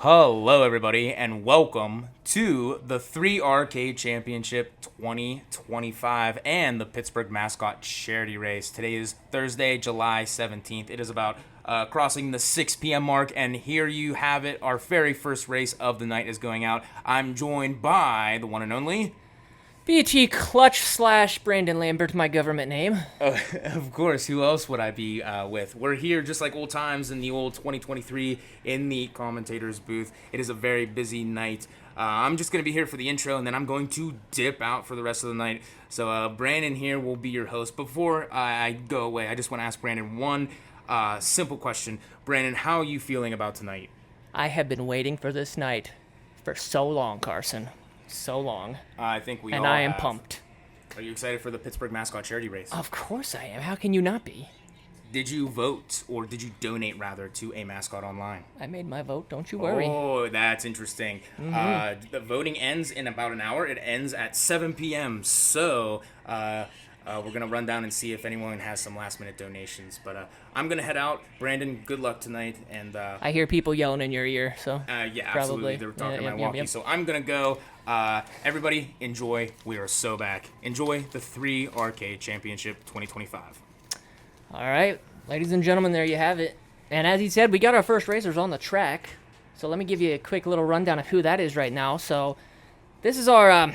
Hello, everybody, and welcome to the 3RK Championship 2025 and the Pittsburgh Mascot Charity Race. Today is Thursday, July 17th. It is about crossing the 6 p.m. mark, and here you have it. Our very first race of the night is going out. I'm joined by the one and only... BT Clutch / Brandon Lambert, my government name. Of course, who else would I be with? We're here just like old times in the old 2023 in the commentator's booth. It is a very busy night. I'm just going to be here for the intro, and then I'm going to dip out for the rest of the night. So Brandon here will be your host. Before I go away, I just want to ask Brandon one simple question. Brandon, how are you feeling about tonight? I have been waiting for this night for so long, Karsen. So long. I think we all And I am have. pumped. Are you excited for the Pittsburgh Mascot Charity Race? Of course I am. How can you not be? Did you vote, or did you donate, rather, to a mascot online? I made my vote, don't you worry. Oh, that's interesting. The voting ends in about an hour. It ends at 7 p.m. So we're going to run down and see if anyone has some last-minute donations. But I'm going to head out. Brandon, good luck tonight. And I hear people yelling in your ear, so yeah, probably. absolutely. They're talking my walkie. So I'm going to go. Everybody, enjoy. We are so back. Enjoy the 3RK Championship 2025. All right, ladies and gentlemen, there you have it. And as he said, we got our first racers on the track. So let me give you a quick little rundown of who that is right now. So this is our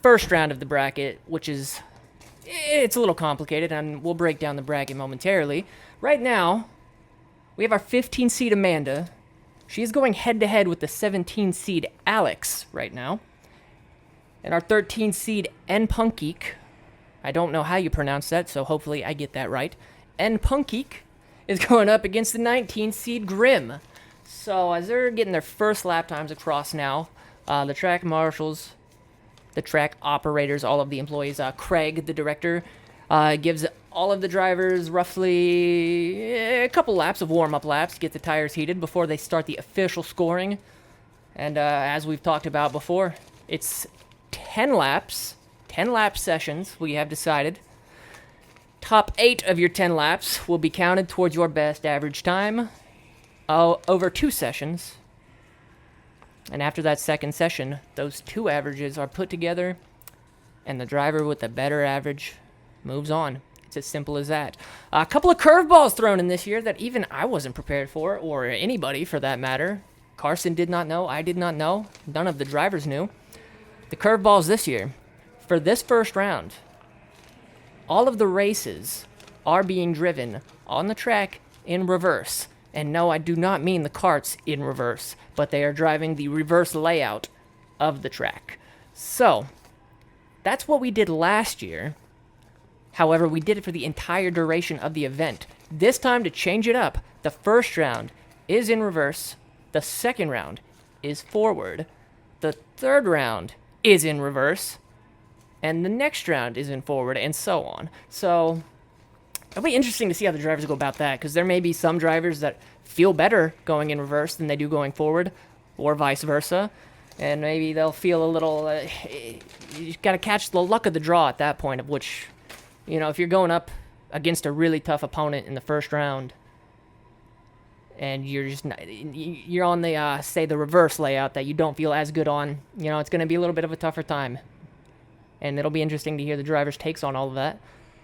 first round of the bracket, which is, it's a little complicated, and we'll break down the bracket momentarily. Right now, we have our 15-seed Amanda. She is going head-to-head with the 17-seed Alex right now. And our 13-seed N Punkik. I don't know how you pronounce that, so hopefully I get that right. N Punkik is going up against the 19-seed Grim. So as they're getting their first lap times across now, the track marshals, the track operators, all of the employees, Craig, the director, gives all of the drivers roughly a couple laps of warm-up laps to get the tires heated before they start the official scoring. And as we've talked about before, it's 10 laps, 10 lap sessions, we have decided. Top 8 of your 10 laps will be counted towards your best average time over 2 sessions. And after that second session, those 2 averages are put together, and the driver with the better average moves on. It's as simple as that. A couple of curveballs thrown in this year that even I wasn't prepared for, or anybody for that matter. Karsen did not know, I did not know, none of the drivers knew. The curveballs this year, for this first round, all of the races are being driven on the track in reverse. And no, I do not mean the karts in reverse, but they are driving the reverse layout of the track. So, that's what we did last year. However, we did it for the entire duration of the event. This time, to change it up, the first round is in reverse, the second round is forward, the third round is in reverse, and the next round is in forward, and so on. So, it'll be interesting to see how the drivers go about that, because there may be some drivers that feel better going in reverse than they do going forward, or vice versa. And maybe they'll feel a little... you just got to catch the luck of the draw at that point, of which, you know, if you're going up against a really tough opponent in the first round, and you're just not, you're on the, say, the reverse layout that you don't feel as good on, you know, it's going to be a little bit of a tougher time. And it'll be interesting to hear the drivers' takes on all of that.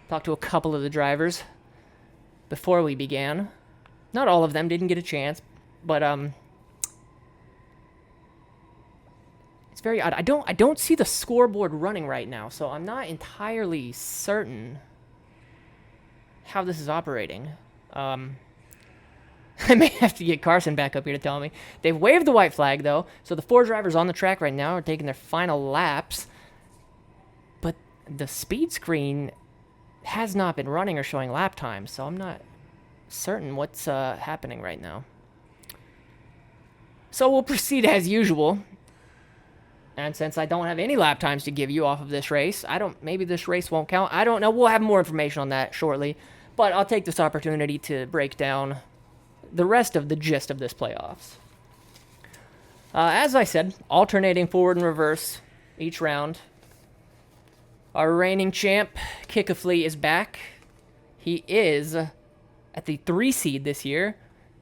Talked to a couple of the drivers before we began. Not all of them didn't get a chance, but it's very odd. I don't see the scoreboard running right now, so I'm not entirely certain how this is operating. I may have to get Karsen back up here to tell me. They've waved the white flag, though, so the 4 drivers on the track right now are taking their final laps. But the speed screen has not been running or showing lap time, so I'm not certain what's happening right now. So we'll proceed as usual. And since I don't have any lap times to give you off of this race, maybe this race won't count. I don't know. We'll have more information on that shortly. But I'll take this opportunity to break down the rest of the gist of this playoffs. As I said, alternating forward and reverse each round. Our reigning champ, Kikaflee, is back. He is at the 3 seed this year.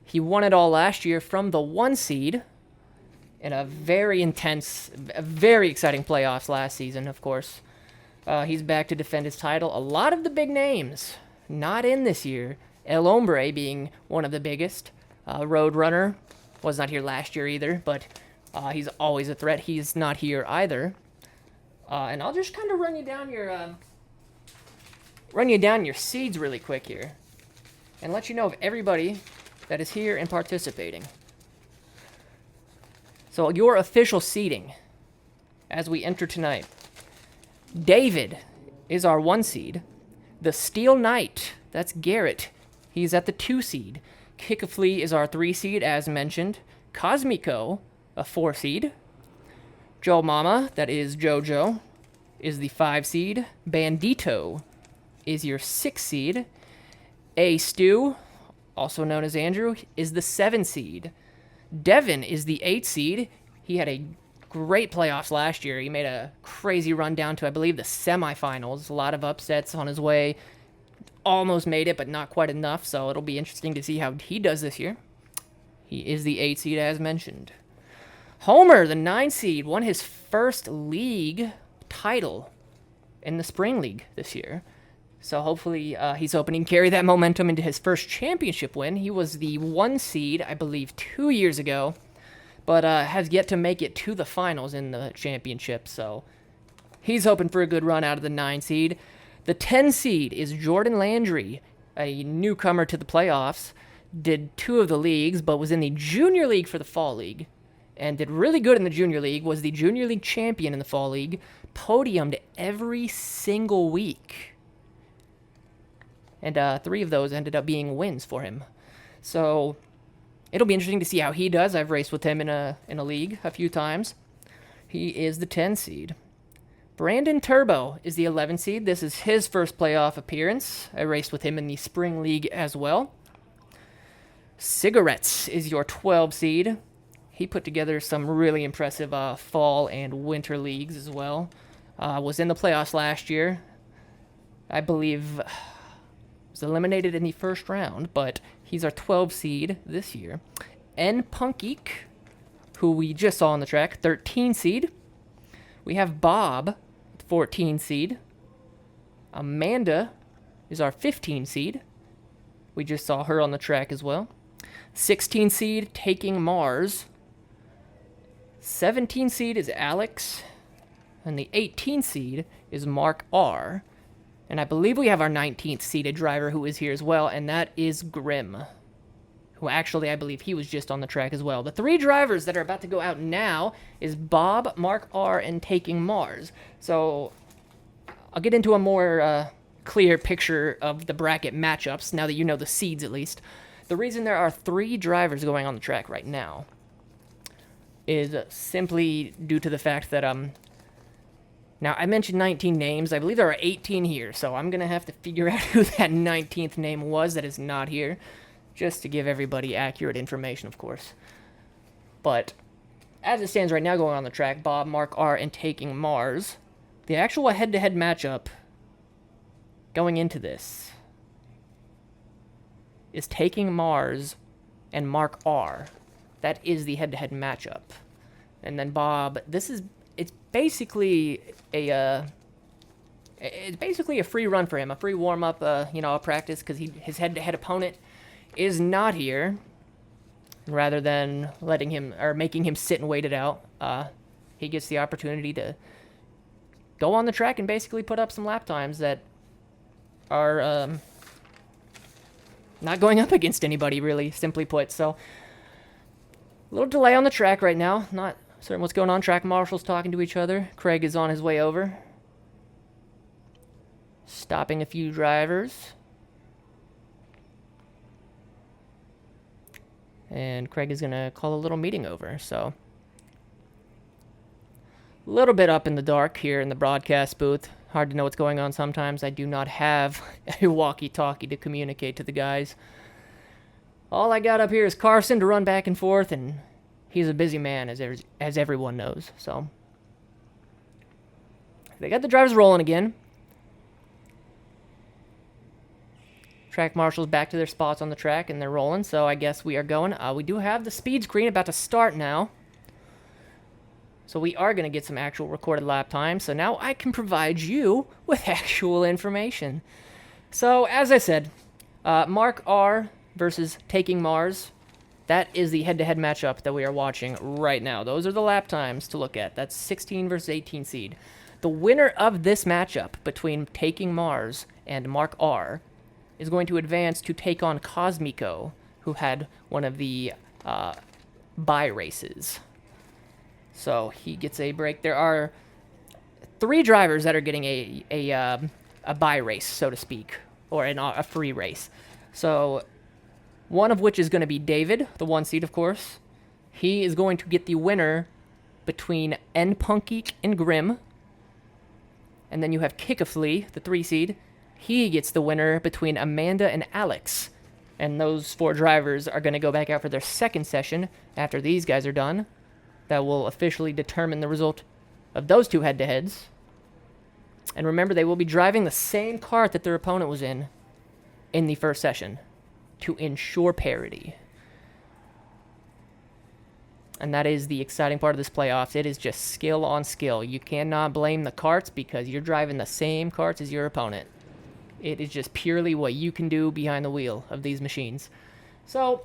He won it all last year from the 1 seed. in a very intense, a very exciting playoffs last season, of course. He's back to defend his title. A lot of the big names not in this year. El Hombre being one of the biggest. Roadrunner was not here last year either, but he's always a threat. He's not here either. And I'll just kind of run you down your seeds really quick here, and let you know of everybody that is here and participating. So your official seeding as we enter tonight. David is our 1 seed. The Steel Knight, that's Garrett. He's at the 2 seed. Kickaflea is our 3 seed, as mentioned. Cosmico, a 4 seed. Joe Mama, that is Jojo, is the 5 seed. Bandito is your 6 seed. A Stu, also known as Andrew, is the 7 seed. Devin is the 8 seed. He had a great playoffs last year. He made a crazy run down to, I believe, the semifinals. A lot of upsets on his way. Almost made it, but not quite enough, so it'll be interesting to see how he does this year. He is the 8 seed, as mentioned. Homer, the 9 seed, won his first league title in the Spring League this year. So hopefully he's hoping to carry that momentum into his first championship win. He was the 1 seed, I believe, 2 years ago, but has yet to make it to the finals in the championship. So he's hoping for a good run out of the 9 seed. The 10 seed is Jordan Landry, a newcomer to the playoffs. Did 2 of the leagues, but was in the Junior League for the Fall League. And did really good in the Junior League, was the Junior League champion in the Fall League. Podiumed every single week. And 3 of those ended up being wins for him. So it'll be interesting to see how he does. I've raced with him in a league a few times. He is the 10 seed. Brandon Turbo is the 11 seed. This is his first playoff appearance. I raced with him in the Spring League as well. Cigarettes is your 12 seed. He put together some really impressive fall and winter leagues as well. Was in the playoffs last year. I believe was eliminated in the first round, but he's our 12 seed this year. N Punkik, who we just saw on the track, 13 seed. We have Bob, 14 seed. Amanda is our 15 seed. We just saw her on the track as well. 16 seed, Taking Mars. 17 seed is Alex. And the 18 seed is Mark R. And I believe we have our 19th seeded driver who is here as well, and that is Grim, who actually I believe he was just on the track as well. The 3 drivers that are about to go out now is Bob, Mark R, and Taking Mars. So I'll get into a more clear picture of the bracket matchups now that you know the seeds at least. The reason there are 3 drivers going on the track right now is simply due to the fact that now, I mentioned 19 names. I believe there are 18 here, so I'm going to have to figure out who that 19th name was that is not here, just to give everybody accurate information, of course. But as it stands right now going on the track, Bob, Mark R, and Taking Mars, the actual head-to-head matchup going into this is Taking Mars and Mark R. That is the head-to-head matchup. And then Bob, it's basically a free run for him, a free warm-up, a practice, because his head-to-head opponent is not here. Rather than letting him or making him sit and wait it out, he gets the opportunity to go on the track and basically put up some lap times that are not going up against anybody, really, simply put. So a little delay on the track right now. Not certain what's going on. Track marshals talking to each other. Craig is on his way over. Stopping a few drivers. And Craig is going to call a little meeting over. So a little bit up in the dark here in the broadcast booth. Hard to know what's going on sometimes. I do not have a walkie-talkie to communicate to the guys. All I got up here is Karsen to run back and forth, and he's a busy man, as everyone knows. So they got the drivers rolling again. Track marshals back to their spots on the track, and they're rolling. So I guess we are going. We do have the speed screen about to start now. So we are going to get some actual recorded lap time. So now I can provide you with actual information. So as I said, Mark R versus Taking Mars. That is the head-to-head matchup that we are watching right now. Those are the lap times to look at. That's 16 versus 18 seed. The winner of this matchup between Taking Mars and Mark R is going to advance to take on Cosmico, who had one of the bye races. So he gets a break. There are 3 drivers that are getting a bye race, so to speak, or a free race. So one of which is going to be David, the 1 seed, of course. He is going to get the winner between Npunkeek and Grim. And then you have Kickaflea, the 3 seed. He gets the winner between Amanda and Alex. And those 4 drivers are going to go back out for their second session after these guys are done. That will officially determine the result of those 2 head-to-heads. And remember, they will be driving the same kart that their opponent was in the first session to ensure parity. And that is the exciting part of this playoffs. It is just skill on skill. You cannot blame the karts because you're driving the same karts as your opponent. It is just purely what you can do behind the wheel of these machines. So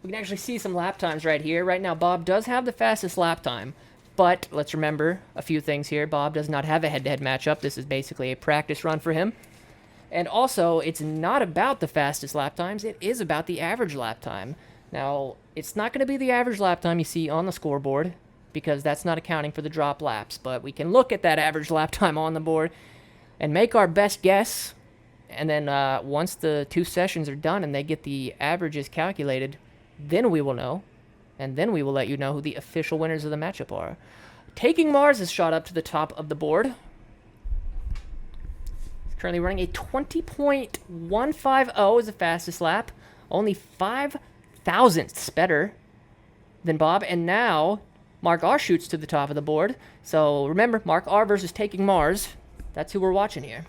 we can actually see some lap times right here. Right now, Bob does have the fastest lap time. But let's remember a few things here. Bob does not have a head-to-head matchup. This is basically a practice run for him. And also, it's not about the fastest lap times. It is about the average lap time. Now, it's not going to be the average lap time you see on the scoreboard because that's not accounting for the drop laps. But we can look at that average lap time on the board and make our best guess. And then once the 2 sessions are done and they get the averages calculated, then we will know. And then we will let you know who the official winners of the matchup are. Taking Mars is shot up to the top of the board. Currently running a 20.150 as the fastest lap. Only 5 thousandths better than Bob. And now Mark R shoots to the top of the board. So remember, Mark R versus Taking Mars. That's who we're watching here.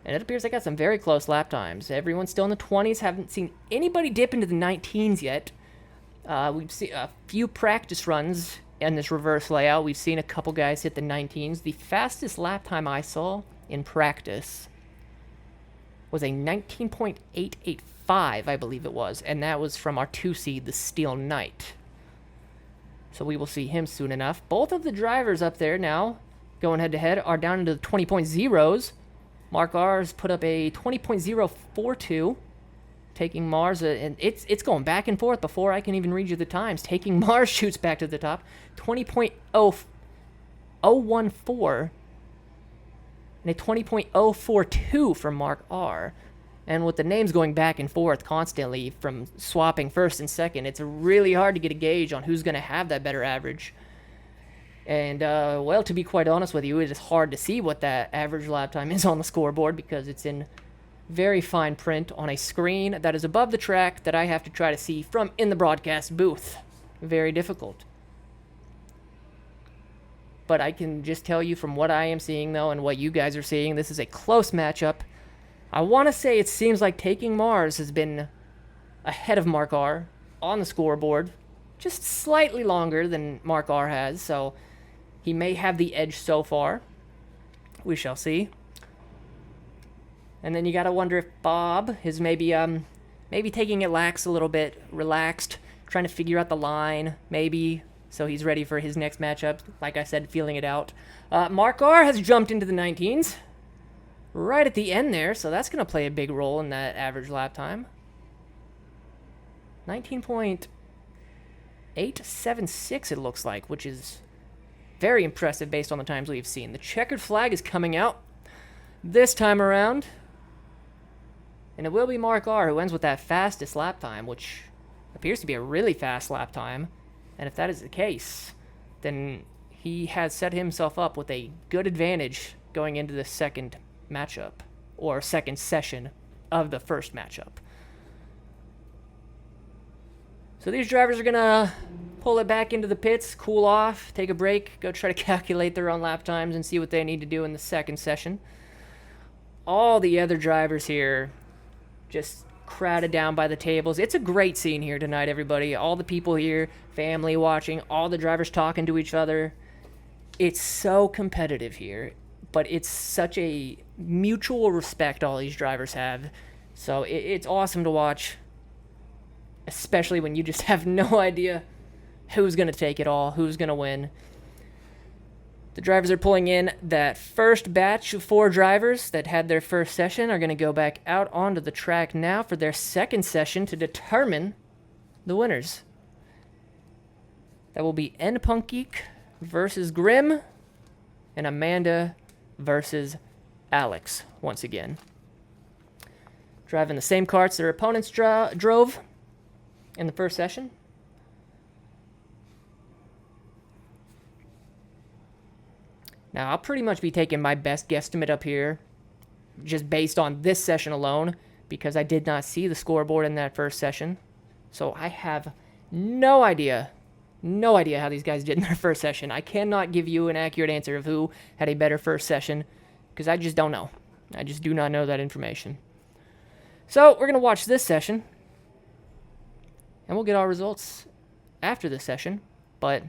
And it appears they got some very close lap times. Everyone's still in the 20s. Haven't seen anybody dip into the 19s yet. We've seen a few practice runs in this reverse layout. We've seen a couple guys hit the 19s. The fastest lap time I saw in practice was a 19.885, I believe it was, and that was from our 2 seed, the Steel Knight. So we will see him soon enough. Both of the drivers up there now, going head-to-head, are down into the 20.0s. Mark R's put up a 20.042, Taking Mars, and it's going back and forth before I can even read you the times. Taking Mars shoots back to the top, 20.014, and a 20.042 from Mark R. And with the names going back and forth constantly from swapping first and second, it's really hard to get a gauge on who's going to have that better average. And, well, to be quite honest with you, it is hard to see what that average lap time is on the scoreboard because it's in very fine print on a screen that is above the track that I have to try to see from in the broadcast booth. Very difficult. But I can just tell you from what I am seeing, though, and what you guys are seeing, this is a close matchup. I want to say it seems like Taking Mars has been ahead of Mark R on the scoreboard, just slightly longer than Mark R has, so he may have the edge so far. We shall see. And then you got to wonder if Bob is maybe taking it lax a little bit, relaxed, trying to figure out the line, maybe, so he's ready for his next matchup. Like I said, feeling it out. Mark R has jumped into the 19s right at the end there, so that's going to play a big role in that average lap time. 19.876 it looks like, which is very impressive based on the times we've seen. The checkered flag is coming out this time around. And it will be Mark R who ends with that fastest lap time, which appears to be a really fast lap time. And if that is the case, then he has set himself up with a good advantage going into the second matchup, or second session of the first matchup. So these drivers are going to pull it back into the pits, cool off, take a break, go try to calculate their own lap times and see what they need to do in the second session. All the other drivers here just crowded down by the tables. It's a great scene here tonight, everybody. All the people here, family watching, all the drivers talking to each other. It's so competitive here, but it's such a mutual respect all these drivers have. So it's awesome to watch, especially when you just have no idea who's going to take it all, who's going to win. The drivers are pulling in. That first batch of 4 drivers that had their first session are going to go back out onto the track now for their second session to determine the winners. That will be N-Punkgeek versus Grim and Amanda versus Alex once again. Driving the same karts their opponents drove in the first session. Now, I'll pretty much be taking my best guesstimate up here just based on this session alone because I did not see the scoreboard in that first session. So I have no idea how these guys did in their first session. I cannot give you an accurate answer of who had a better first session because I just don't know. I just do not know that information. So we're going to watch this session and we'll get our results after this session, but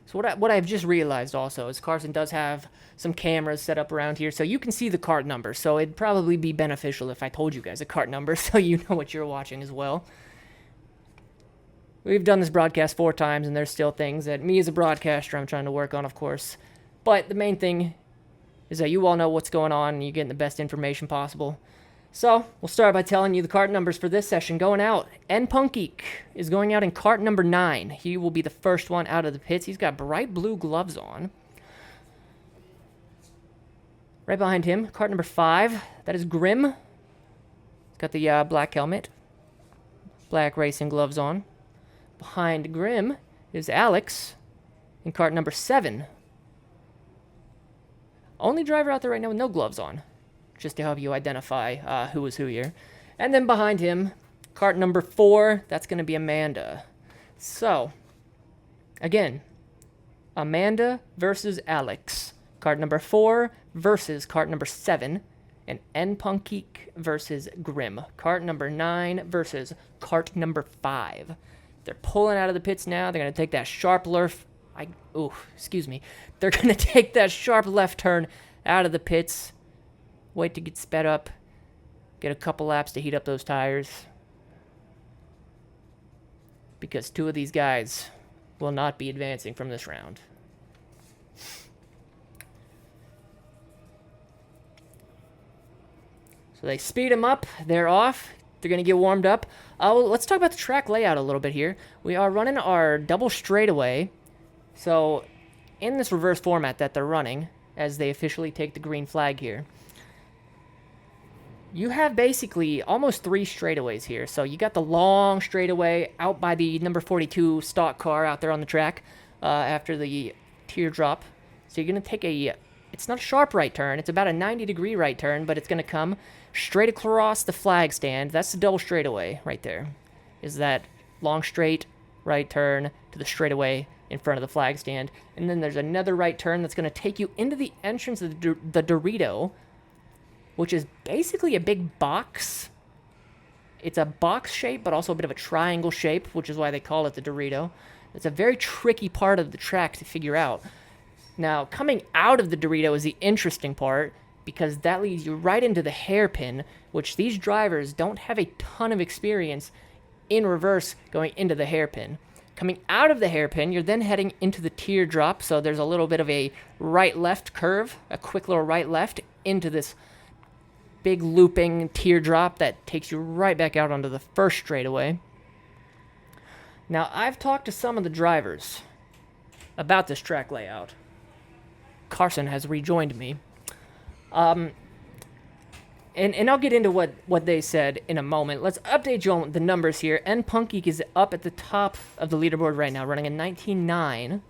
so what I've just realized also is Karsen does have some cameras set up around here, so you can see the kart number. So it'd probably be beneficial if I told you guys a kart number so you know what you're watching as well. We've done this broadcast 4 times, and there's still things that me as a broadcaster I'm trying to work on, of course. But the main thing is that you all know what's going on, and you're getting the best information possible. So, we'll start by telling you the kart numbers for this session going out. N-Punkgeek is going out in kart number 9. He will be the first one out of the pits. He's got bright blue gloves on. Right behind him, kart number 5. That is Grim. He's got the black helmet. Black racing gloves on. Behind Grim is Alex in kart number 7. Only driver out there right now with no gloves on, just to help you identify who is who here. And then behind him, kart number 4, that's going to be Amanda. So, again, Amanda versus Alex. Kart number 4 versus kart number 7. And N-Punkgeek versus Grim. Kart number 9 versus kart number 5. They're pulling out of the pits now. They're going to take that sharp left. They're going to take that sharp left turn out of the pits. Wait to get sped up. Get a couple laps to heat up those tires. Because 2 of these guys will not be advancing from this round. So they speed them up. They're off. They're going to get warmed up. Let's talk about the track layout a little bit here. We are running our double straightaway. So in this reverse format that they're running, as they officially take the green flag here, you have basically almost 3 straightaways here. So you got the long straightaway out by the number 42 stock car out there on the track after the teardrop. So you're going to take it's not a sharp right turn. It's about a 90-degree right turn, but it's going to come straight across the flag stand. That's the double straightaway right there. Is that long straight right turn to the straightaway in front of the flag stand. And then there's another right turn that's going to take you into the entrance of the Dorito, which is basically a big box. It's a box shape, but also a bit of a triangle shape, which is why they call it the Dorito. It's a very tricky part of the track to figure out. Now, coming out of the Dorito is the interesting part, because that leads you right into the hairpin, which these drivers don't have a ton of experience in reverse going into the hairpin. Coming out of the hairpin, you're then heading into the teardrop, so there's a little bit of a right-left curve, a quick little right-left into this big looping teardrop that takes you right back out onto the first straightaway. Now, I've talked to some of the drivers about this track layout. Karsen has rejoined me. And I'll get into what they said in a moment. Let's update you on the numbers here. N-Punkgeek is up at the top of the leaderboard right now, running a 19.9.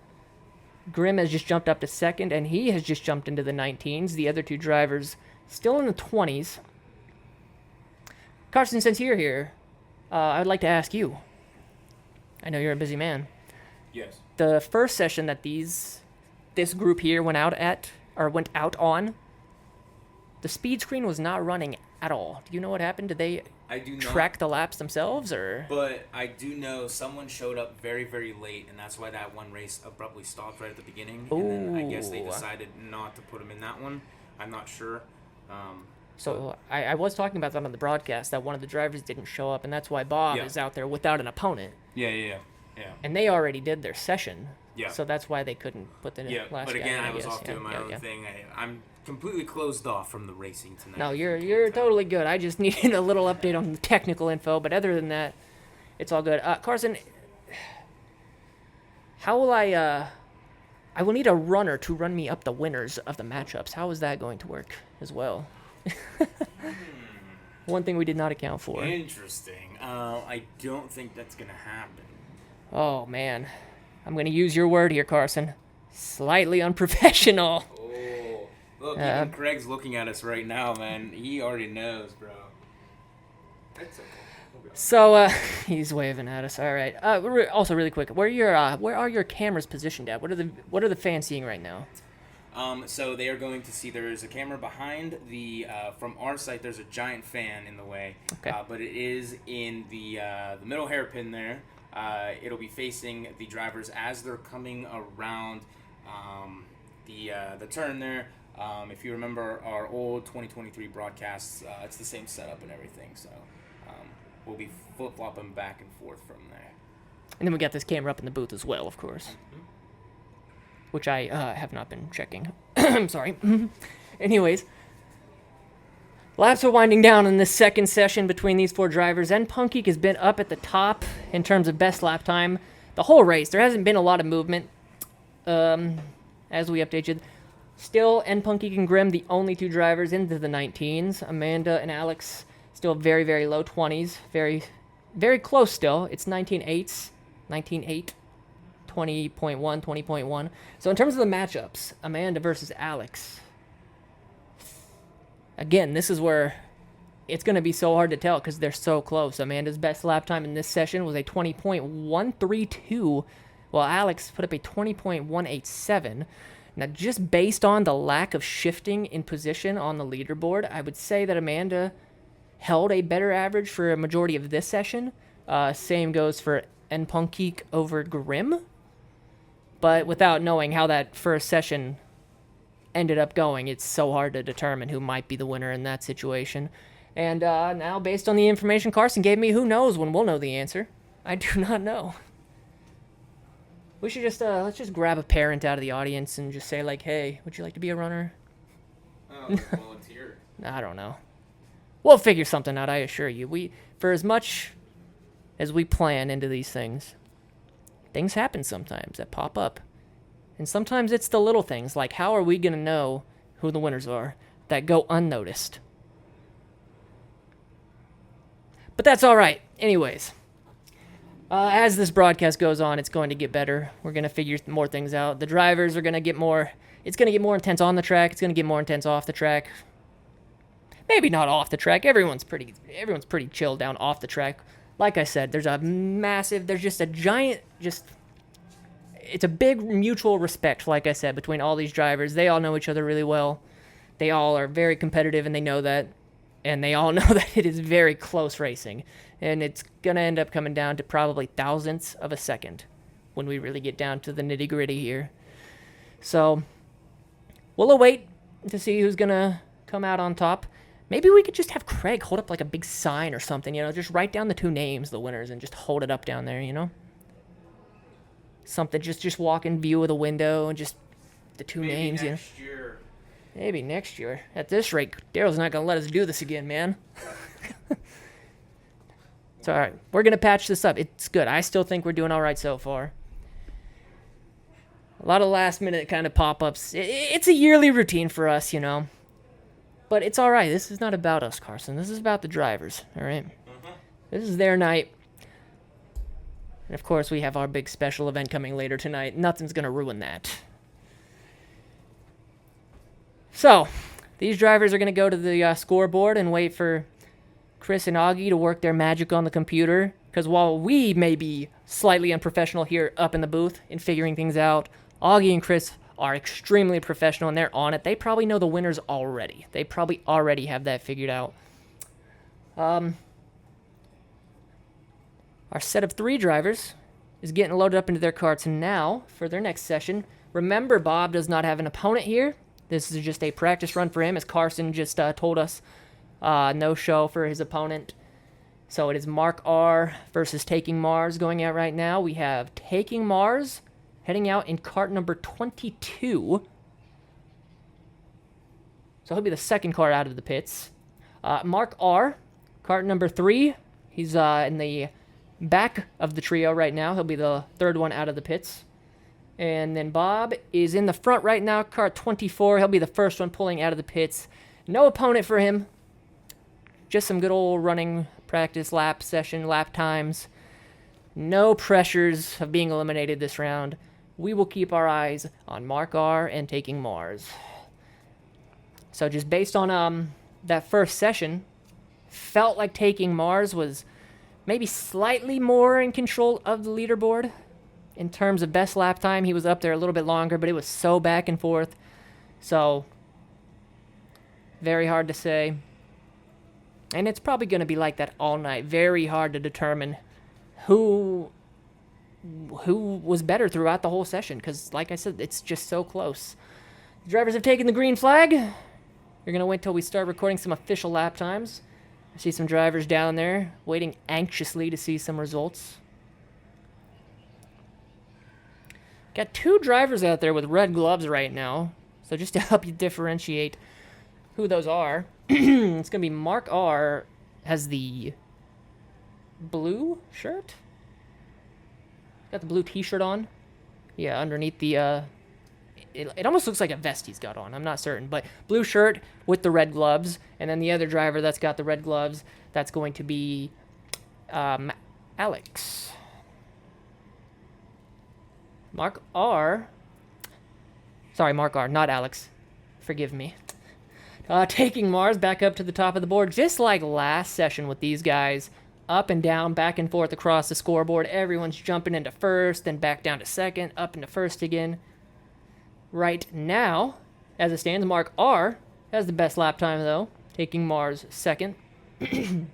Grim has just jumped up to second, and he has just jumped into the 19s. The other 2 drivers still in the 20s. Karsen, since you're here, I would like to ask you. I know you're a busy man. Yes. The first session that this group here went out at or went out on, the speed screen was not running at all. Do you know what happened? Did they I do not, track the laps themselves, or? but I do know someone showed up very, very late, and that's why that one race abruptly stopped right at the beginning. And then I guess they Ooh. decided not to put him in that one. I'm not sure. So I was talking about that on the broadcast, that one of the drivers didn't show up, and that's why Bob Yeah. is out there without an opponent. Yeah. And they already did their session. Yeah. So that's why they couldn't put the Yeah, last but guy again, in, I was guess. off doing my own thing. I'm completely closed off from the racing tonight. No, you're totally good. I just needed a little update on the technical info, but other than that, it's all good. Karsen, how will I will need a runner to run me up the winners of the matchups. How is that going to work as well? One thing we did not account for. Interesting. I don't think that's going to happen. Oh, man. I'm going to use your word here, Karsen. Slightly unprofessional. Oh, look, even Craig's looking at us right now, man. He already knows, bro. That's okay. So, he's waving at us. All right. Also, really quick, where are your cameras positioned at? What are the fans seeing right now? So they are going to see there's a camera behind the, from our site, there's a giant fan in the way. Okay. But it is in the middle hairpin there. It'll be facing the drivers as they're coming around the turn there. If you remember our old 2023 broadcasts, it's the same setup and everything. So we'll be flip-flopping back and forth from there. And then we got this camera up in the booth as well, of course. Mm-hmm. Which I have not been checking. I'm sorry. Anyways. Laps are winding down in this second session between these four drivers, and Punkgeek has been up at the top in terms of best lap time the whole race. There hasn't been a lot of movement as we update you. Still, Punkgeek and Grim, the only two drivers into the 19s. Amanda and Alex, still very, very low 20s. Very, very close still. It's 19.8s. 19.8. 20.1, 20.1. So in terms of the matchups, Amanda versus Alex. Again, this is where it's going to be so hard to tell because they're so close. Amanda's best lap time in this session was a 20.132, while Alex put up a 20.187. Now, just based on the lack of shifting in position on the leaderboard, I would say that Amanda held a better average for a majority of this session. Same goes for Punkgeek over Grim. But without knowing how that first session ended up going, it's so hard to determine who might be the winner in that situation. And now, based on the information Karsen gave me, who knows when we'll know the answer? I do not know. We should just, let's just grab a parent out of the audience and just say, like, hey, would you like to be a runner? Oh, volunteer. I don't know. We'll figure something out, I assure you. For as much as we plan into these things happen sometimes that pop up. And sometimes it's the little things, like how are we going to know who the winners are, that go unnoticed. But that's all right. Anyways, as this broadcast goes on, it's going to get better. We're going to figure more things out. The drivers are going to get more... It's going to get more intense on the track. It's going to get more intense off the track. Maybe not off the track. Everyone's pretty chill down off the track. Like I said, there's just a giant, it's a big mutual respect, like I said, between all these drivers. They all know each other really well. They all are very competitive, and they know that. And they all know that it is very close racing. And it's going to end up coming down to probably thousandths of a second when we really get down to the nitty-gritty here. So, we'll await to see who's going to come out on top. Maybe we could just have Craig hold up like a big sign or something, just write down the two names, the winners, and just hold it up down there, Something, just walk in view of the window and just the two names, next year. Maybe next year. At this rate, Daryl's not going to let us do this again, man. It's all right. We're going to patch this up. It's good. I still think we're doing all right so far. A lot of last-minute kind of pop-ups. It's a yearly routine for us, But it's all right. This is not about us, Karsen. This is about the drivers, all right? This is their night. And, of course, we have our big special event coming later tonight. Nothing's going to ruin that. So, these drivers are going to go to the scoreboard and wait for Chris and Augie to work their magic on the computer. Because while we may be slightly unprofessional here up in the booth in figuring things out, Augie and Chris are extremely professional and they're on it. They probably know the winners already. They probably already have that figured out. Our set of 3 drivers is getting loaded up into their karts now for their next session. Remember, Bob does not have an opponent here. This is just a practice run for him, as Karsen just told us. No show for his opponent. So it is Mark R versus Taking Mars going out right now. We have Taking Mars heading out in kart number 22. So he'll be the second car out of the pits. Mark R, kart number 3. He's in the back of the trio right now. He'll be the third one out of the pits. And then Bob is in the front right now, kart 24. He'll be the first one pulling out of the pits. No opponent for him. Just some good old running practice lap session, lap times. No pressures of being eliminated this round. We will keep our eyes on Mark R and Taking Mars. So just based on that first session, felt like Taking Mars was maybe slightly more in control of the leaderboard. In terms of best lap time, he was up there a little bit longer, but it was so back and forth. So, very hard to say. And it's probably going to be like that all night. Very hard to determine who was better throughout the whole session. Because, like I said, it's just so close. The drivers have taken the green flag. We're going to wait till we start recording some official lap times. I see some drivers down there waiting anxiously to see some results. Got 2 drivers out there with red gloves right now. So just to help you differentiate who those are, it's going to be Mark R has the blue shirt. Got the blue t-shirt on. Yeah, underneath the... It almost looks like a vest he's got on. I'm not certain. But blue shirt with the red gloves. And then the other driver that's got the red gloves, that's going to be Alex. Mark R. Sorry, Mark R, not Alex. Forgive me. Taking Mars back up to the top of the board, just like last session with these guys. Up and down, back and forth across the scoreboard. Everyone's jumping into first, then back down to second, up into first again. Right now, as it stands, Mark R has the best lap time, though. Taking Mars second. And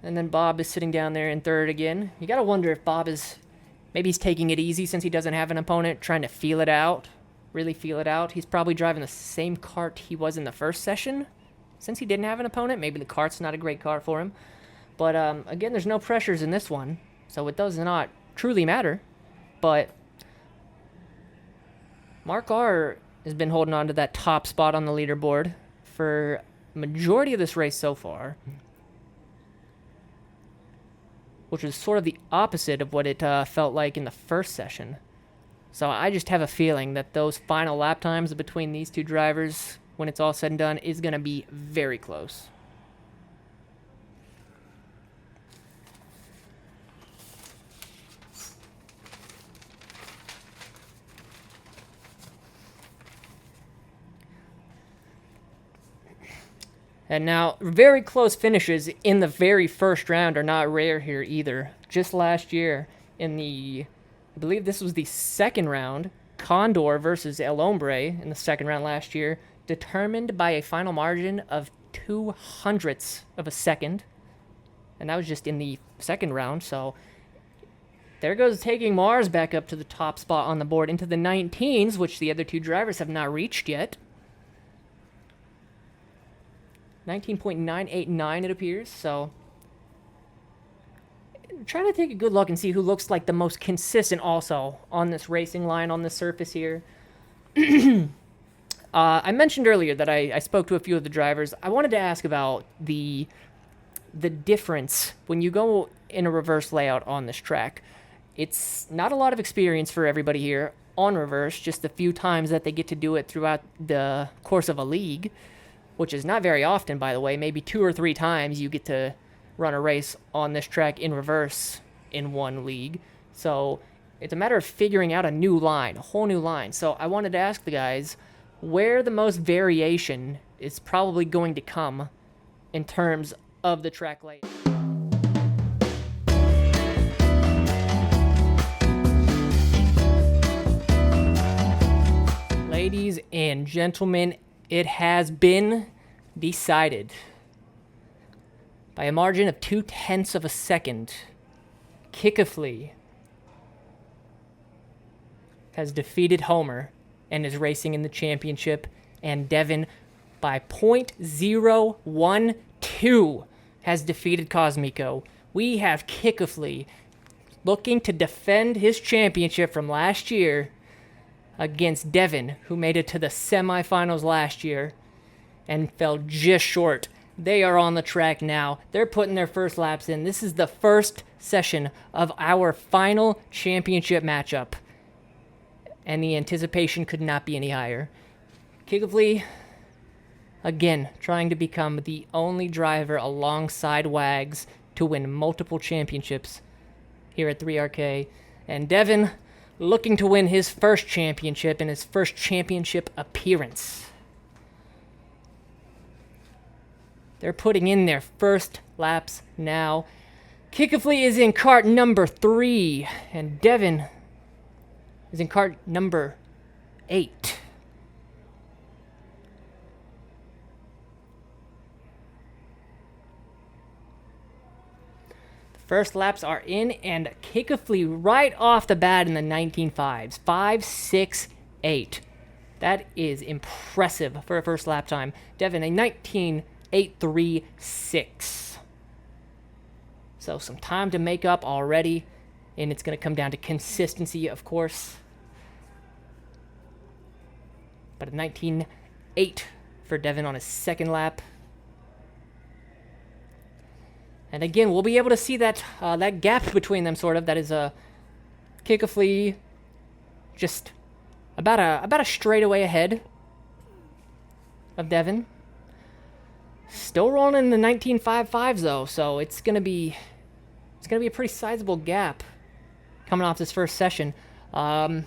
then Bob is sitting down there in third again. You gotta wonder if Bob is... Maybe he's taking it easy since he doesn't have an opponent, trying to feel it out, really feel it out. He's probably driving the same kart he was in the first session. Since he didn't have an opponent, maybe the kart's not a great car for him. But, again, there's no pressures in this one, so it does not truly matter. But Mark R has been holding on to that top spot on the leaderboard for majority of this race so far, which was sort of the opposite of what it felt like in the first session. So I just have a feeling that those final lap times between these 2 drivers, when it's all said and done, is going to be very close. And now, very close finishes in the very first round are not rare here either. Just last year, in the, I believe this was the second round, Condor versus El Hombre in the second round last year, determined by a final margin of 0.02 of a second. And that was just in the second round, so there goes Taking Mars back up to the top spot on the board into the 19s, which the other 2 drivers have not reached yet. 19.989 it appears, so I'm trying to take a good look and see who looks like the most consistent also on this racing line, on this surface here. I mentioned earlier that I spoke to a few of the drivers. I wanted to ask about the difference when you go in a reverse layout on this track. It's not a lot of experience for everybody here on reverse, just a few times that they get to do it throughout the course of a league, which is not very often, by the way. Maybe 2 or 3 times you get to run a race on this track in reverse in one league. So it's a matter of figuring out a new line, a whole new line. So I wanted to ask the guys where the most variation is probably going to come in terms of the track layout. Ladies and gentlemen, it has been decided by a margin of 0.2 of a second. Kickafley has defeated Homer and is racing in the championship, and Devin by 0.012 has defeated Cosmico. We have Kickafley looking to defend his championship from last year against Devin, who made it to the semifinals last year and fell just short. They are on the track now. They're putting their first laps in. This is the first session of our final championship matchup, and the anticipation could not be any higher. Kickafley, again, trying to become the only driver alongside Wags to win multiple championships here at 3RK, and Devin looking to win his first championship and his first championship appearance. They're putting in their first laps now. Kickafley is in kart number 3, and Devin is in kart number 8. First laps are in, and Kickafley right off the bat in the 19.5s. 5.68. That is impressive for a first lap time. Devin, a 19.836. So some time to make up already, and it's going to come down to consistency, of course. But a 19.8 for Devin on his second lap. And again, we'll be able to see that that gap between them, sort of. That is Kickafley just about a straightaway ahead of Devin. Still rolling in the 19.55s though, so it's gonna be a pretty sizable gap coming off this first session. As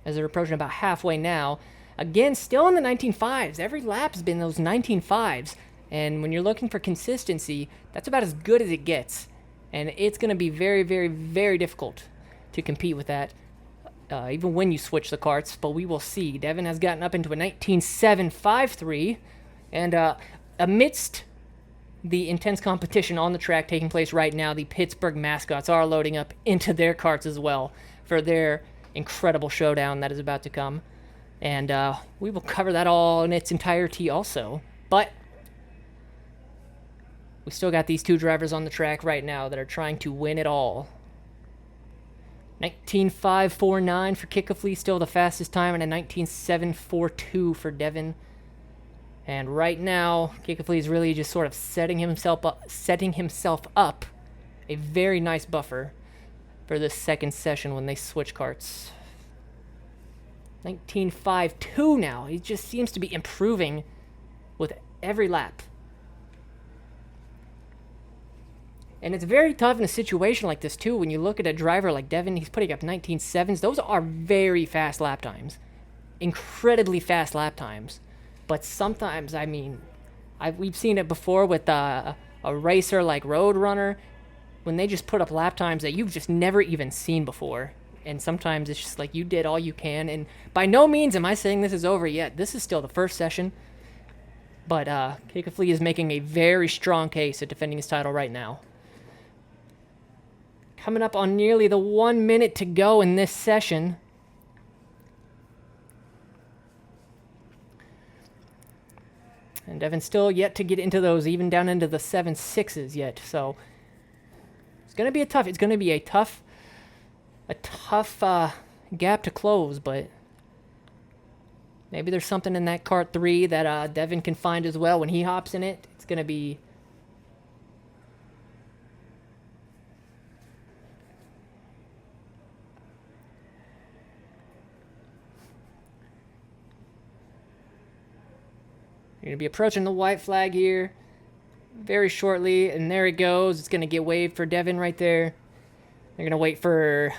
they're approaching about halfway now. Again, still in the 19.5s. Every lap's been those 19.5s. And when you're looking for consistency, that's about as good as it gets. And it's going to be very, very, very difficult to compete with that, even when you switch the karts. But we will see. Devin has gotten up into a 19.753. And amidst the intense competition on the track taking place right now, the Pittsburgh Mascots are loading up into their karts as well for their incredible showdown that is about to come. And we will cover that all in its entirety also. But we still got these two drivers on the track right now that are trying to win it all. 19.549 for Kickafley, still the fastest time, and a 19.742 for Devin. And right now, Kickafley is really just sort of setting himself up a very nice buffer for this second session when they switch karts. 19.52 now. He just seems to be improving with every lap. And it's very tough in a situation like this, too. When you look at a driver like Devin, he's putting up 19.7s. Those are very fast lap times. Incredibly fast lap times. But sometimes, I mean, we've seen it before with a racer like Roadrunner, when they just put up lap times that you've just never even seen before. And sometimes it's just like you did all you can. And by no means am I saying this is over yet. This is still the first session. But Kickafley is making a very strong case at defending his title right now. Coming up on nearly the 1 minute to go in this session. And Devin's still yet to get into those, even down into the 7.6s yet. So it's gonna be a tough gap to close. But maybe there's something in that kart 3 that Devin can find as well when he hops in it. It's gonna be. You're going to be approaching the white flag here very shortly, and there it goes. It's going to get waved for Devin right there. They're going to wait for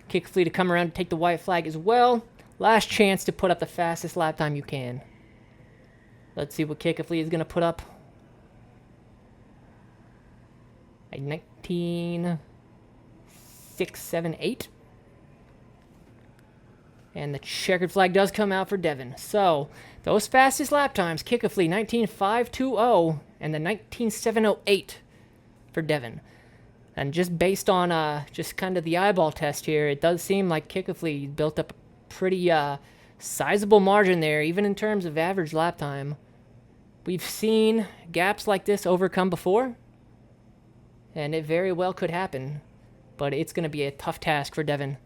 Kickafley to come around and take the white flag as well. Last chance to put up the fastest lap time you can. Let's see what Kickafley is going to put up. A 19.678. And the checkered flag does come out for Devin. So, those fastest lap times, Kickley 19.520 and the 19.708 for Devin. And just based on just kind of the eyeball test here, it does seem like Kickley built up a pretty sizable margin there, even in terms of average lap time. We've seen gaps like this overcome before, and it very well could happen. But it's going to be a tough task for Devin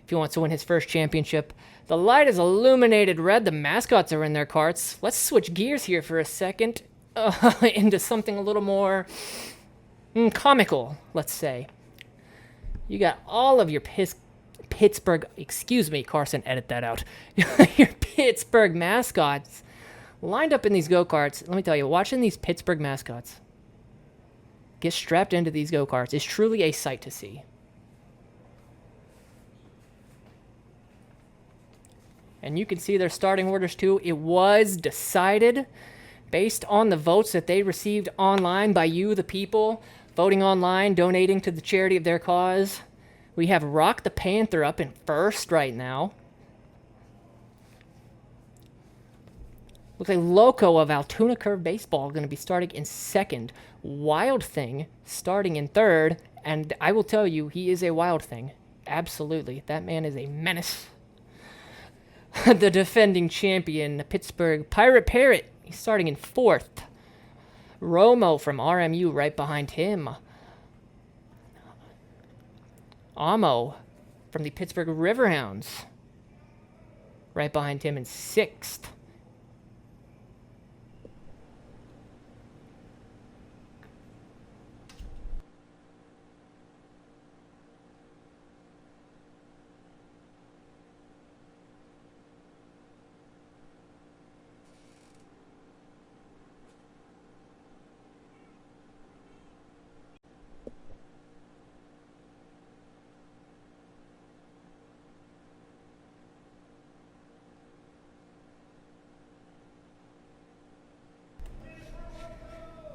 if he wants to win his first championship. The light is illuminated red. The Mascots are in their karts. Let's switch gears here for a second into something a little more comical, let's say. You got all of your Pittsburgh, excuse me, Karsen, edit that out. Your Pittsburgh Mascots lined up in these go-karts. Let me tell you, watching these Pittsburgh Mascots get strapped into these go-karts is truly a sight to see. And you can see their starting orders too. It was decided based on the votes that they received online by you, the people, voting online, donating to the charity of their cause. We have Rock the Panther up in first right now. Looks like Loco of Altoona Curve Baseball going to be starting in second. Wild Thing starting in third. And I will tell you, he is a wild thing. Absolutely. That man is a menace. The defending champion, Pittsburgh Pirate Parrot, he's starting in fourth. Romo from RMU right behind him. Amo from the Pittsburgh Riverhounds right behind him in sixth.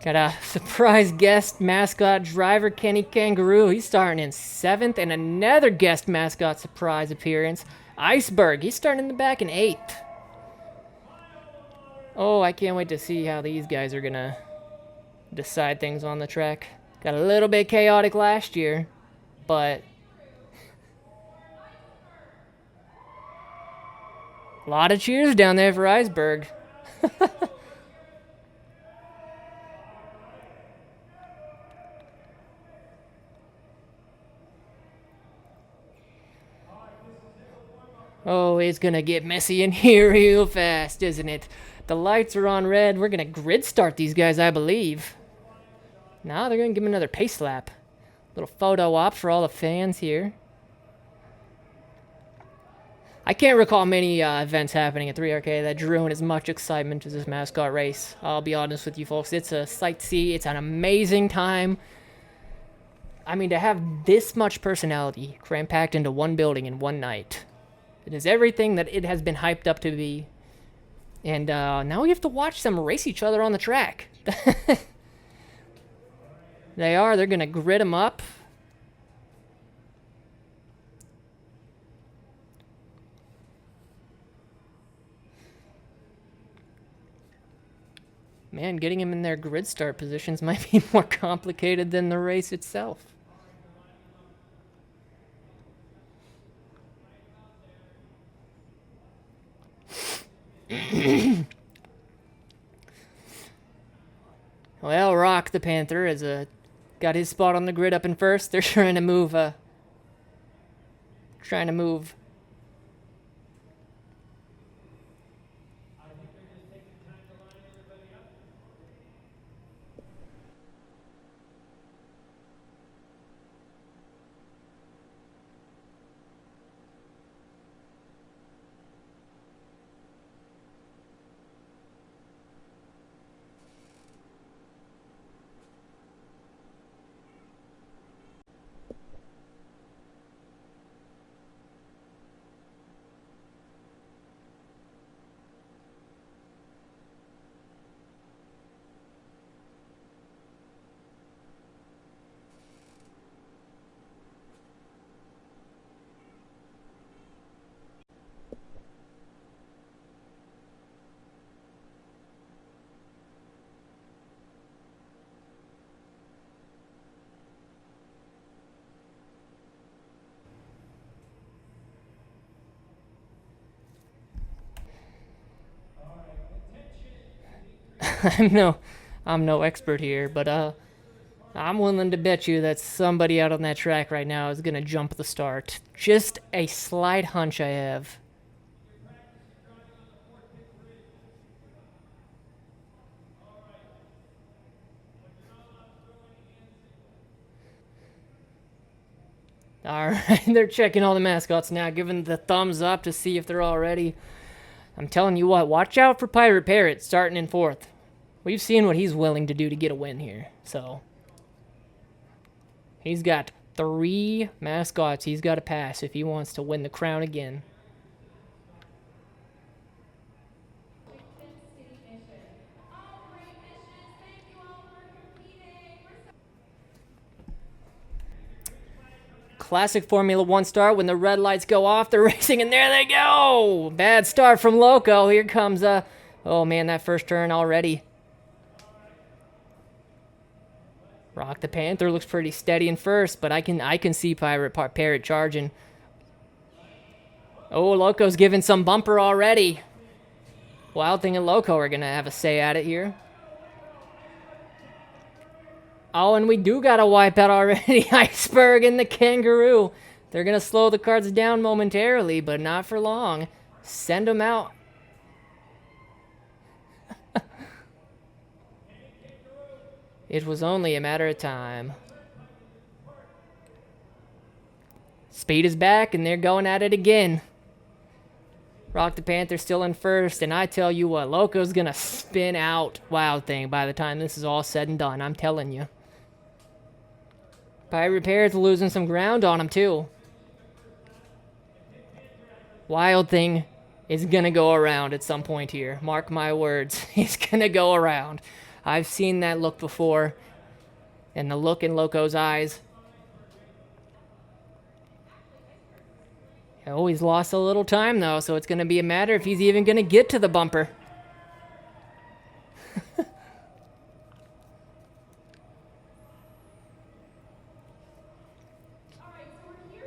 Got a surprise guest mascot driver, Kenny Kangaroo. He's starting in seventh, and another guest mascot surprise appearance, Iceberg. He's starting in the back in eighth. Oh, I can't wait to see how these guys are gonna decide things on the track. Got a little bit chaotic last year, but a lot of cheers down there for Iceberg. Oh, it's gonna get messy in here real fast, isn't it? The lights are on red. We're gonna grid start these guys, I believe. Now they're gonna give him another pace lap. Little photo op for all the fans here. I can't recall many events happening at 3RK that drew in as much excitement as this mascot race. I'll be honest with you folks. It's a sight to see. It's an amazing time. I mean, to have this much personality cram-packed into one building in one night. It is everything that it has been hyped up to be. And now we have to watch them race each other on the track. They're going to grid them up. Man, getting them in their grid start positions might be more complicated than the race itself. Well, Rock the Panther has got his spot on the grid up in first. They're trying to move. I'm no expert here, but I'm willing to bet you that somebody out on that track right now is gonna jump the start. Just a slight hunch I have. All right, they're checking all the mascots now, giving the thumbs up to see if they're all ready. I'm telling you what, watch out for Pirate Parrot starting in 4th. We've seen what he's willing to do to get a win here. So he's got 3 mascots he's got to pass if he wants to win the crown again. Classic Formula 1 start. When the red lights go off, they're racing, and there they go! Bad start from Loco. Here comes, oh man, that first turn already. Rock the Panther looks pretty steady in first, but I can see Parrot charging. Oh, Loco's giving some bumper already. Wild Thing and Loco are going to have a say at it here. Oh, and we do got a wipeout already. Iceberg and the Kangaroo. They're going to slow the cards down momentarily, but not for long. Send them out. It was only a matter of time. Speed is back, and they're going at it again. Rock the Panther still in first, and I tell you what, Loco's going to spin out Wild Thing by the time this is all said and done. I'm telling you. Pirate Parrot's losing some ground on him, too. Wild Thing is going to go around at some point here. Mark my words. He's going to go around. I've seen that look before. And the look in Loco's eyes. Oh, he's lost a little time, though, so it's going to be a matter if he's even going to get to the bumper.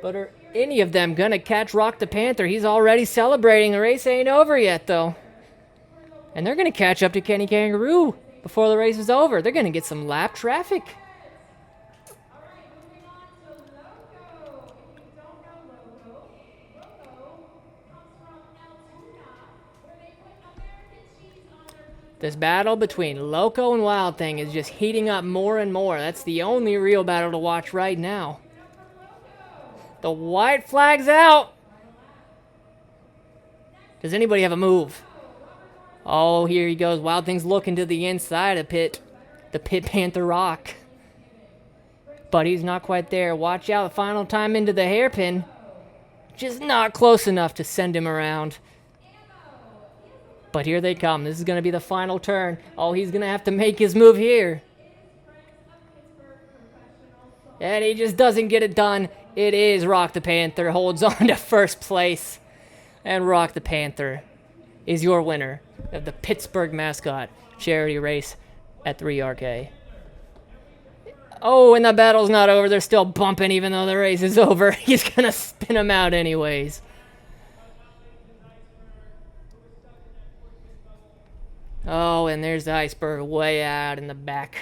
But are any of them gonna catch Rock the Panther? He's already celebrating. The race ain't over yet, though. And they're gonna catch up to Kenny Kangaroo before the race is over. They're gonna get some lap traffic. This battle between Loco and Wild Thing is just heating up more and more. That's the only real battle to watch right now. The white flag's out. Does anybody have a move? Oh, here he goes. Wild Thing's looking to the inside of the Pit Panther Rock. But he's not quite there. Watch out, the final time into the hairpin. Just not close enough to send him around. But here they come. This is going to be the final turn. Oh, he's going to have to make his move here. And he just doesn't get it done. It is Rock the Panther. Holds on to first place. And Rock the Panther is your winner of the Pittsburgh Mascot charity race at 3RK. Oh, and the battle's not over. They're still bumping even though the race is over. He's going to spin him out anyways. Oh, and there's the Iceberg way out in the back.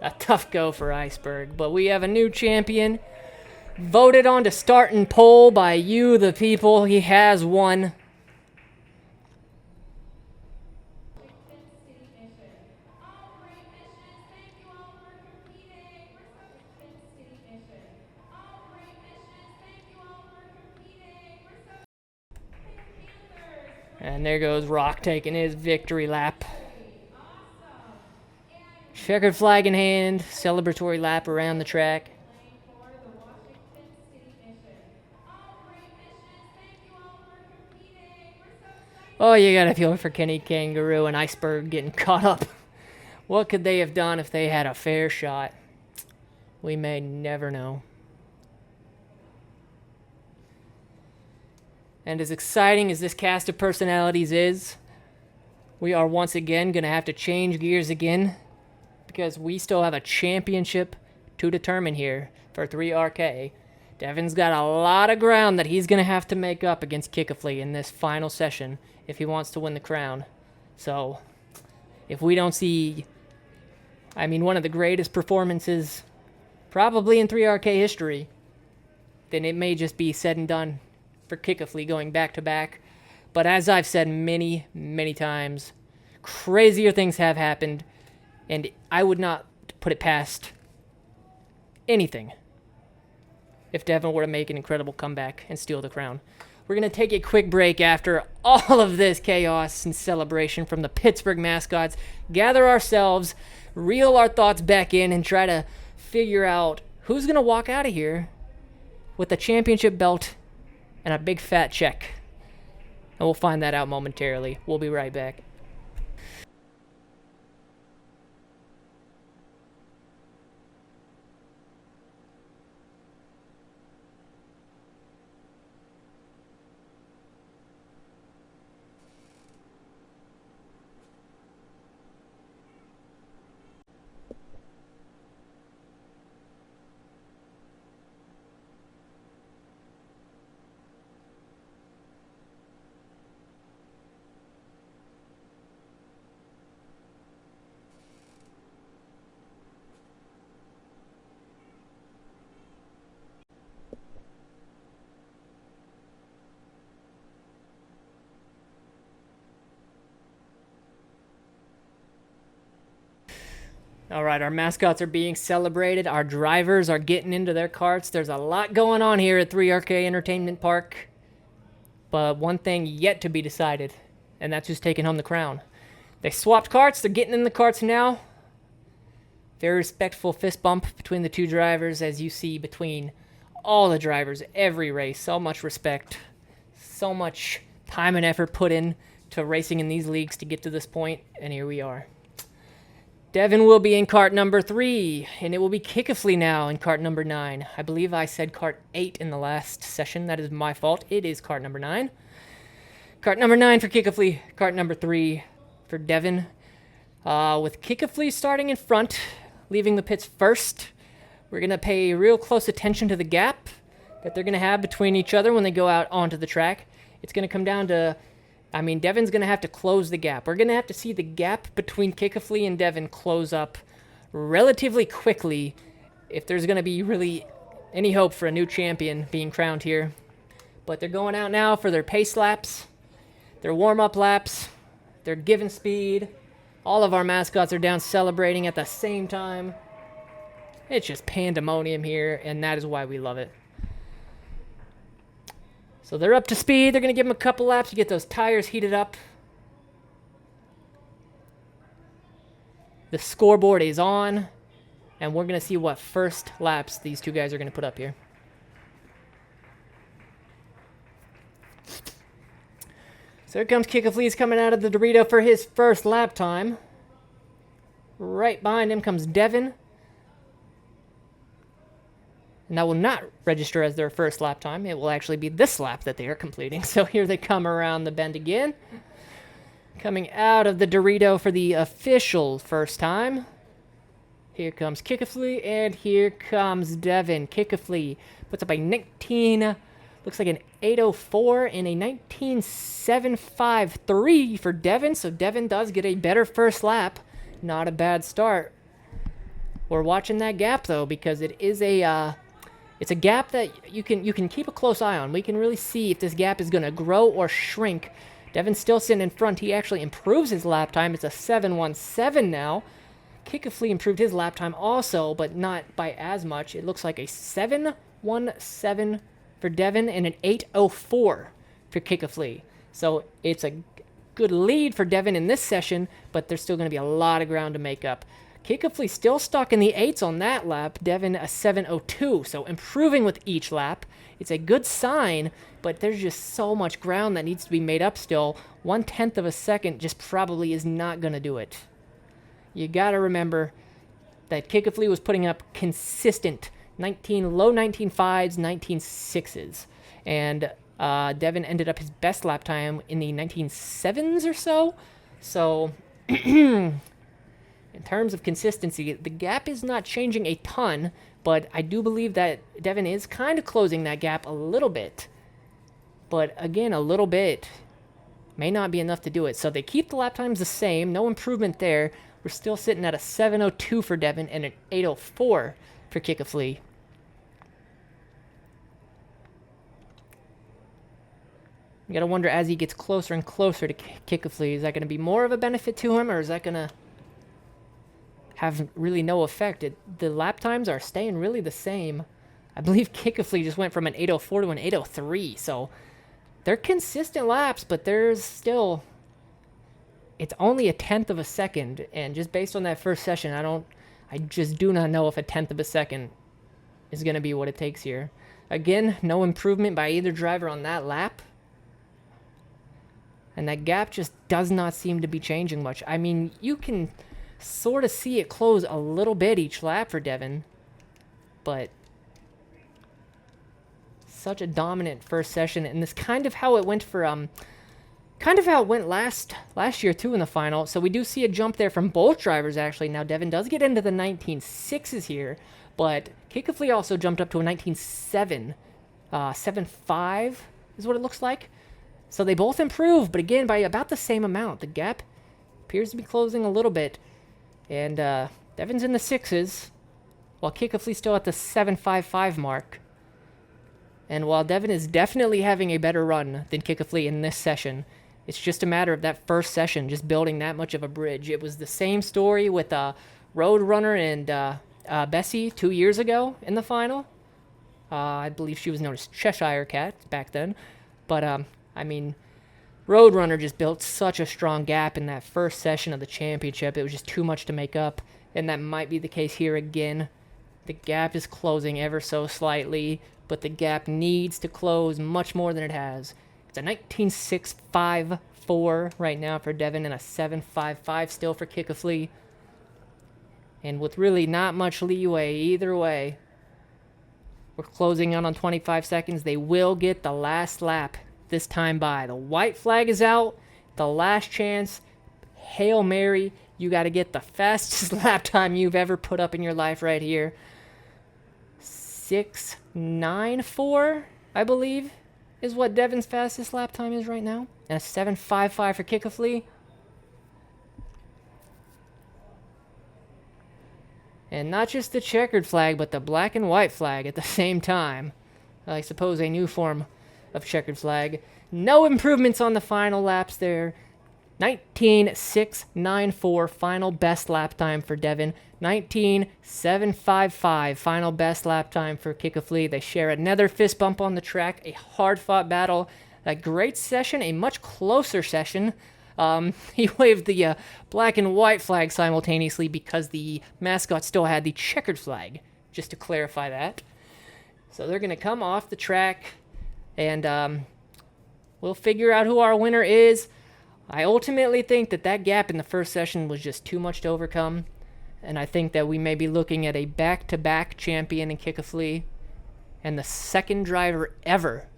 A tough go for Iceberg. But we have a new champion. Voted on to start and poll by you, the people. He has won. And there goes Rock taking his victory lap. Checkered flag in hand, celebratory lap around the track. Oh, you gotta feel for Kenny Kangaroo and Iceberg getting caught up. What could they have done if they had a fair shot? We may never know. And as exciting as this cast of personalities is, we are once again going to have to change gears again because we still have a championship to determine here for 3RK. Devin's got a lot of ground that he's going to have to make up against Kickley in this final session if he wants to win the crown. So, if we don't see, I mean, one of the greatest performances probably in 3RK history, then it may just be said and done for Kickoffley going back-to-back. But as I've said many, many times, crazier things have happened, and I would not put it past anything if Devin were to make an incredible comeback and steal the crown. We're going to take a quick break after all of this chaos and celebration from the Pittsburgh Mascots, gather ourselves, reel our thoughts back in, and try to figure out who's going to walk out of here with a championship belt and a big fat check. And we'll find that out momentarily. We'll be right back. All right, our mascots are being celebrated. Our drivers are getting into their karts. There's a lot going on here at 3RK Entertainment Park. But one thing yet to be decided, and that's who's taking home the crown. They swapped karts. They're getting in the karts now. Very respectful fist bump between the two drivers, as you see between all the drivers, every race. So much respect. So much time and effort put in to racing in these leagues to get to this point, and here we are. Devin will be in kart number 3, and it will be Kickoffley now in kart number 9. I believe I said kart 8 in the last session. That is my fault. It is kart number 9. Kart number 9 for Kickoffley, kart number 3 for Devin. With Kickoffley starting in front, leaving the pits first. We're going to pay real close attention to the gap that they're going to have between each other when they go out onto the track. It's going to come down to, Devin's going to have to close the gap. We're going to have to see the gap between Kickoffley and Devin close up relatively quickly if there's going to be really any hope for a new champion being crowned here. But they're going out now for their pace laps, their warm-up laps, their given speed. All of our mascots are down celebrating at the same time. It's just pandemonium here, and that is why we love it. So they're up to speed. They're going to give them a couple laps to get those tires heated up. The scoreboard is on, and we're going to see what first laps these two guys are going to put up here. So here comes Kickoffley. He's coming out of the Dorito for his first lap time. Right behind him comes Devin. And that will not register as their first lap time. It will actually be this lap that they are completing. So here they come around the bend again. Coming out of the Dorito for the official first time. Here comes Kickoffley, and here comes Devin. Kickoffley puts up a 19, looks like an 8:04 and a 19.753 for Devin. So Devin does get a better first lap. Not a bad start. We're watching that gap though, because it is it's a gap that you can keep a close eye on. We can really see if this gap is going to grow or shrink. Devin's still sitting in front. He actually improves his lap time. It's a 7:17 now. Kickoffley improved his lap time also, but not by as much. It looks like a 7:17 for Devin and an 8:04 for Kickoffley. So it's a good lead for Devin in this session, but there's still going to be a lot of ground to make up. Kickoffley still stuck in the 8s on that lap. Devin a 7:02, so improving with each lap. It's a good sign, but there's just so much ground that needs to be made up still. 1/10 of a second just probably is not going to do it. You got to remember that Kickoffley was putting up consistent low 19.5s, 19.6s. And Devin ended up his best lap time in the 19.7s or so. So in terms of consistency, the gap is not changing a ton, but I do believe that Devin is kind of closing that gap a little bit. But again, a little bit may not be enough to do it. So they keep the lap times the same, no improvement there. We're still sitting at a 7:02 for Devin and an 8:04 for Kickley. You gotta wonder, as he gets closer and closer to Kickley, is that gonna be more of a benefit to him, or is that gonna have really no effect? The lap times are staying really the same. I believe Kickley just went from an 8:04 to an 8:03, so they're consistent laps, but there's still, it's only a 1/10 of a second, and just based on that first session, I just do not know if a 1/10 of a second is gonna be what it takes here. Again, no improvement by either driver on that lap. And that gap just does not seem to be changing much. I mean, you can sort of see it close a little bit each lap for Devin, but such a dominant first session, and this kind of how it went for kind of how it went last year too in the final. So we do see a jump there from both drivers actually. Now Devin does get into the 19.6s here, but Kickley also jumped up to a 19.7, 7.5 is what it looks like. So they both improve, but again, by about the same amount. The gap appears to be closing a little bit. And Devin's in the 6s, while Kickley's still at the 7.55 mark. And while Devin is definitely having a better run than Kickley in this session, it's just a matter of that first session, just building that much of a bridge. It was the same story with Roadrunner and Bessie 2 years ago in the final. I believe she was known as Cheshire Cat back then. But I mean, Roadrunner just built such a strong gap in that first session of the championship. It was just too much to make up, and that might be the case here again. The gap is closing ever so slightly, but the gap needs to close much more than it has. It's a 19.654 right now for Devin and a 7.55 still for Kickley. And with really not much leeway either way, we're closing in on 25 seconds. They will get the last lap this time by. The white flag is out. The last chance. Hail Mary. You got to get the fastest lap time you've ever put up in your life right here. 6.94, I believe, is what Devin's fastest lap time is right now. And a 7.55 for Kickley. And not just the checkered flag, but the black and white flag at the same time. I suppose a new form of checkered flag. No improvements on the final laps there. 19.694 final best lap time for Devin. 19.755 final best lap time for Kickley. They share another fist bump on the track. A hard-fought battle. A great session. A much closer session. He waved the black and white flag simultaneously because the Mascot still had the checkered flag. Just to clarify that. So they're going to come off the track, and we'll figure out who our winner is. I ultimately think that gap in the first session was just too much to overcome, and I think that we may be looking at a back-to-back champion in Kickley, and the second driver ever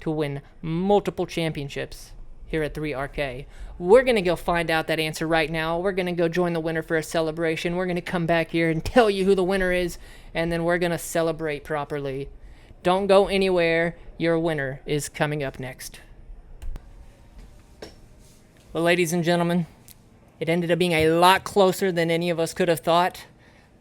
to win multiple championships here at 3RK. We're going to go find out that answer right now. We're going to go join the winner for a celebration. We're going to come back here and tell you who the winner is, and then we're going to celebrate properly. Don't go anywhere. Your winner is coming up next. Well, ladies and gentlemen, it ended up being a lot closer than any of us could have thought.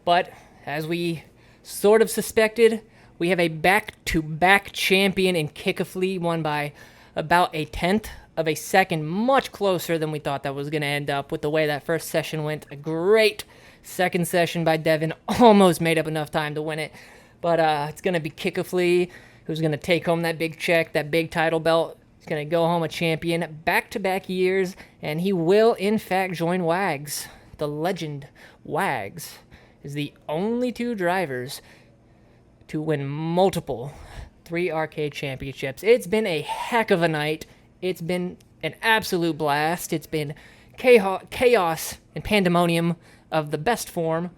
But as we sort of suspected, we have a back-to-back champion in Kickley, won by about a 1/10 of a second, much closer than we thought that was going to end up with the way that first session went. A great second session by Devin, almost made up enough time to win it. But it's going to be Kickley who's going to take home that big check, that big title belt. He's going to go home a champion back-to-back years, and he will, in fact, join Wags. The legend Wags is the only two drivers to win multiple 3RK championships. It's been a heck of a night. It's been an absolute blast. It's been chaos and pandemonium of the best form.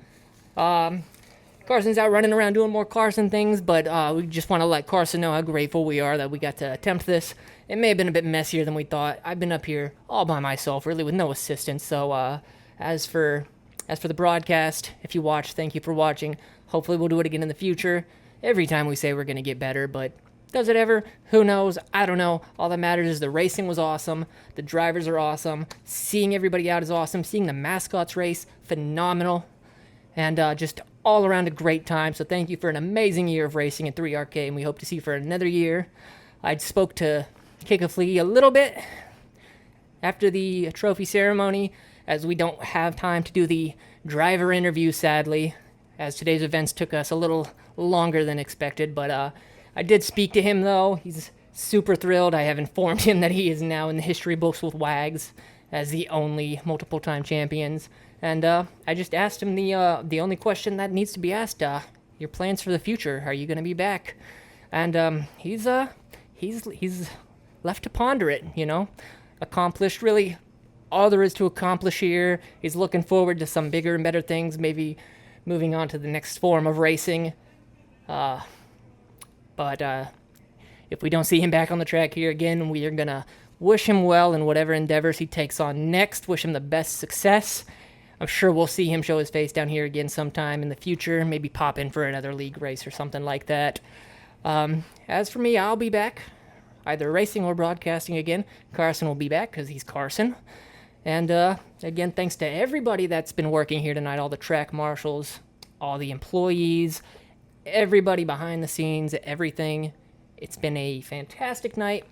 Karsen's out running around doing more Karsen things, but we just want to let Karsen know how grateful we are that we got to attempt this. It may have been a bit messier than we thought. I've been up here all by myself, really, with no assistance. So as for the broadcast, if you watch, thank you for watching. Hopefully we'll do it again in the future. Every time we say we're going to get better, but Does it ever? Who knows? I don't know. All that matters is the racing was awesome. The drivers are awesome. Seeing everybody out is awesome. Seeing the Mascots race, phenomenal. And just all around a great time. So thank you for an amazing year of racing in 3RK, and we hope to see you for another year. I spoke to Kick a Flea a little bit after the trophy ceremony, as we don't have time to do the driver interview, sadly, as today's events took us a little longer than expected. But I did speak to him, though. He's super thrilled. I have informed him that he is now in the history books with Wags as the only multiple-time champions. And I just asked him the only question that needs to be asked. Your plans for the future? Are you going to be back? And he's left to ponder it, you know. Accomplished really all there is to accomplish here. He's looking forward to some bigger and better things, maybe moving on to the next form of racing. But if we don't see him back on the track here again, we are going to wish him well in whatever endeavors he takes on next. Wish him the best success. I'm sure we'll see him show his face down here again sometime in the future. Maybe pop in for another league race or something like that. As for me, I'll be back, either racing or broadcasting again. Karsen will be back because he's Karsen. And again, thanks to everybody that's been working here tonight, all the track marshals, all the employees, everybody behind the scenes, everything. It's been a fantastic night.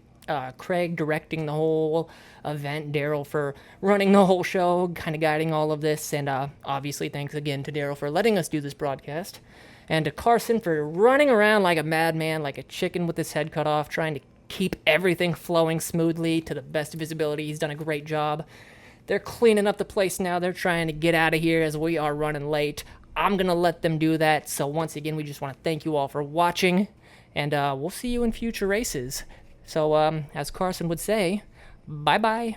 Craig directing the whole event, Daryl for running the whole show, kind of guiding all of this, and obviously thanks again to Daryl for letting us do this broadcast, and to Karsen for running around like a madman, like a chicken with his head cut off, trying to keep everything flowing smoothly to the best of his ability. He's done a great job. They're cleaning up the place now. They're trying to get out of here as we are running late. I'm going to let them do that. So once again, we just want to thank you all for watching, and we'll see you in future races. So as Karsen would say, bye-bye.